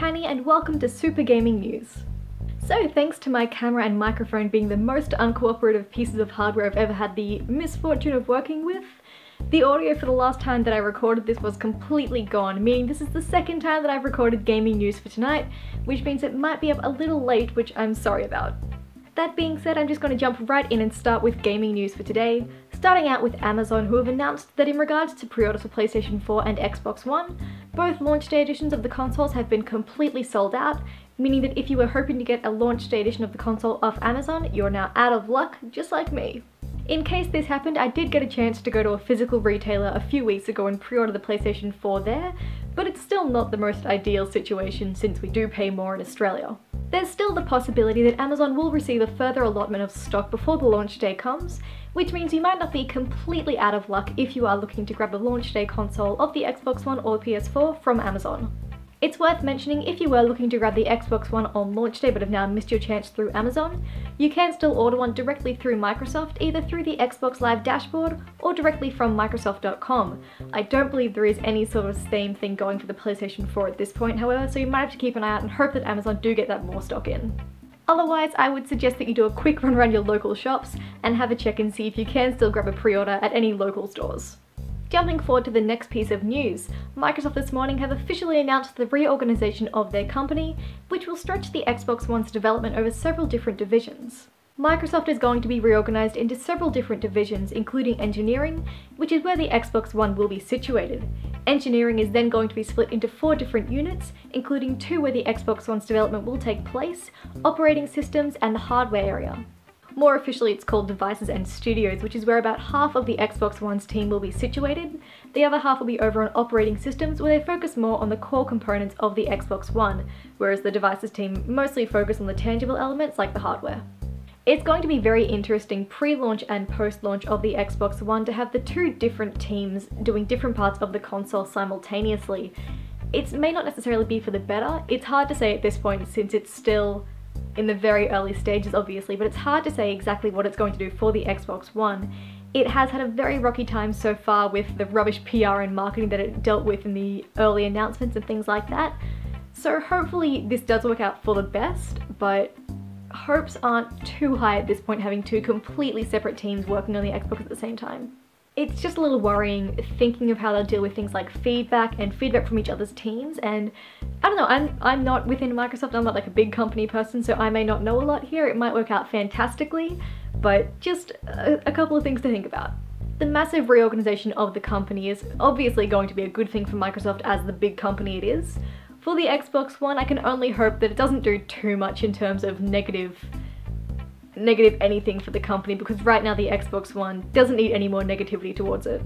Pani and welcome to Super Gaming News. So thanks to my camera and microphone being the most uncooperative pieces of hardware I've ever had the misfortune of working with, the audio for the last time that I recorded this was completely gone, meaning this is the second time that I've recorded gaming news for tonight, which means it might be up a little late, which I'm sorry about. That being said, I'm just going to jump right in and start with gaming news for today, starting out with Amazon, who have announced that in regards to pre-orders for PlayStation 4 and Xbox One, both launch day editions of the consoles have been completely sold out, meaning that if you were hoping to get a launch day edition of the console off Amazon, you're now out of luck, just like me. In case this happened, I did get a chance to go to a physical retailer a few weeks ago and pre-order the PlayStation 4 there, but it's still not the most ideal situation since we do pay more in Australia. There's still the possibility that Amazon will receive a further allotment of stock before the launch day comes, which means you might not be completely out of luck if you are looking to grab the launch day console of the Xbox One or PS4 from Amazon. It's worth mentioning if you were looking to grab the Xbox One on launch day but have now missed your chance through Amazon, you can still order one directly through Microsoft, either through the Xbox Live dashboard or directly from Microsoft.com. I don't believe there is any sort of Steam thing going for the PlayStation 4 at this point, however, so you might have to keep an eye out and hope that Amazon do get that more stock in. Otherwise, I would suggest that you do a quick run around your local shops and have a check and see if you can still grab a pre-order at any local stores. Jumping forward to the next piece of news, Microsoft this morning have officially announced the reorganisation of their company, which will stretch the Xbox One's development over several different divisions. Microsoft is going to be reorganised into several different divisions, including engineering, which is where the Xbox One will be situated. Engineering is then going to be split into 4 different units, including 2 where the Xbox One's development will take place, operating systems, and the hardware area. More officially, it's called Devices and Studios, which is where about half of the Xbox One's team will be situated. The other half will be over on operating systems, where they focus more on the core components of the Xbox One, whereas the Devices team mostly focus on the tangible elements like the hardware. It's going to be very interesting pre-launch and post-launch of the Xbox One to have the 2 different teams doing different parts of the console simultaneously. It may not necessarily be for the better. It's hard to say at this point since it's still in the very early stages obviously, but it's hard to say exactly what it's going to do for the Xbox One. It has had a very rocky time so far with the rubbish PR and marketing that it dealt with in the early announcements and things like that. So hopefully this does work out for the best, but hopes aren't too high at this point having 2 completely separate teams working on the Xbox at the same time. It's just a little worrying thinking of how they'll deal with things like feedback and feedback from each other's teams, and I don't know, I'm not within Microsoft, I'm not like a big company person, so I may not know a lot here. It might work out fantastically, but just a couple of things to think about. The massive reorganisation of the company is obviously going to be a good thing for Microsoft as the big company it is. For the Xbox One, I can only hope that it doesn't do too much in terms of negative anything for the company, because right now the Xbox One doesn't need any more negativity towards it.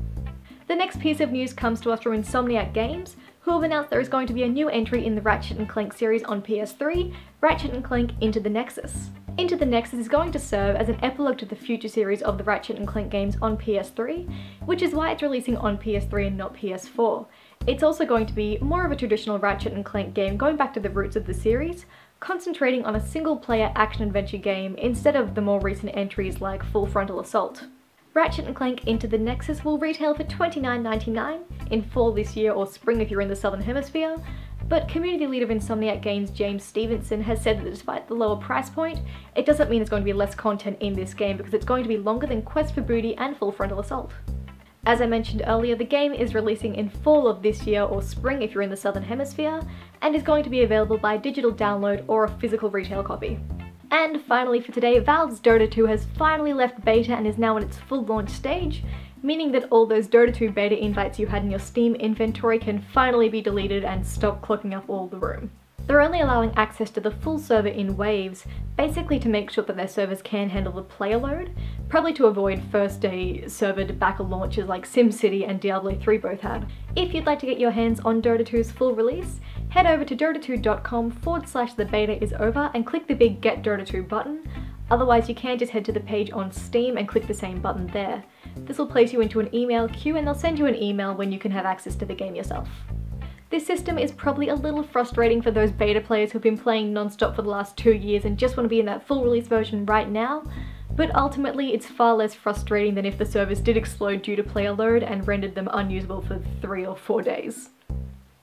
The next piece of news comes to us from Insomniac Games, who have announced there is going to be a new entry in the Ratchet Clank series on PS3, Ratchet Clank Into the Nexus. Into the Nexus is going to serve as an epilogue to the future series of the Ratchet Clank games on PS3, which is why it's releasing on PS3 and not PS4. It's also going to be more of a traditional Ratchet & Clank game going back to the roots of the series, concentrating on a single-player action-adventure game instead of the more recent entries like Full Frontal Assault. Ratchet & Clank Into the Nexus will retail for $29.99 in fall this year or spring if you're in the Southern Hemisphere, but community leader of Insomniac Games James Stevenson has said that despite the lower price point, it doesn't mean there's going to be less content in this game because it's going to be longer than Quest for Booty and Full Frontal Assault. As I mentioned earlier, the game is releasing in fall of this year or spring if you're in the Southern Hemisphere, and is going to be available by digital download or a physical retail copy. And finally for today, Valve's Dota 2 has finally left beta and is now in its full launch stage, meaning that all those Dota 2 beta invites you had in your Steam inventory can finally be deleted and stop clogging up all the room. They're only allowing access to the full server in waves, basically to make sure that their servers can handle the player load, probably to avoid first day server debacle launches like SimCity and Diablo 3 both had. If you'd like to get your hands on Dota 2's full release, head over to dota2.com/the beta is over and click the big Get Dota 2 button. Otherwise you can just head to the page on Steam and click the same button there. This will place you into an email queue and they'll send you an email when you can have access to the game yourself. This system is probably a little frustrating for those beta players who've been playing non-stop for the last 2 years and just want to be in that full release version right now, but ultimately it's far less frustrating than if the servers did explode due to player load and rendered them unusable for 3 or 4 days.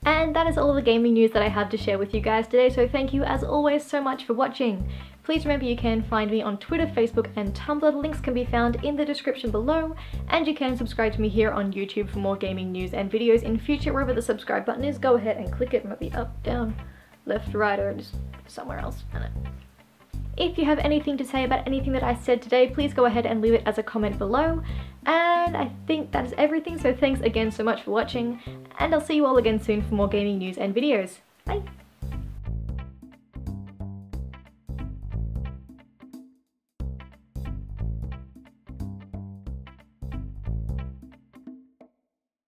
And that is all the gaming news that I have to share with you guys today, so thank you as always so much for watching. Please remember you can find me on Twitter, Facebook and Tumblr. The links can be found in the description below, and you can subscribe to me here on YouTube for more gaming news and videos in future. Wherever the subscribe button is, go ahead and click it. It might be up, down, left, right, or just somewhere else. I don't know. If you have anything to say about anything that I said today, please go ahead and leave it as a comment below. And I think that is everything, so thanks again so much for watching, and I'll see you all again soon for more gaming news and videos. Bye!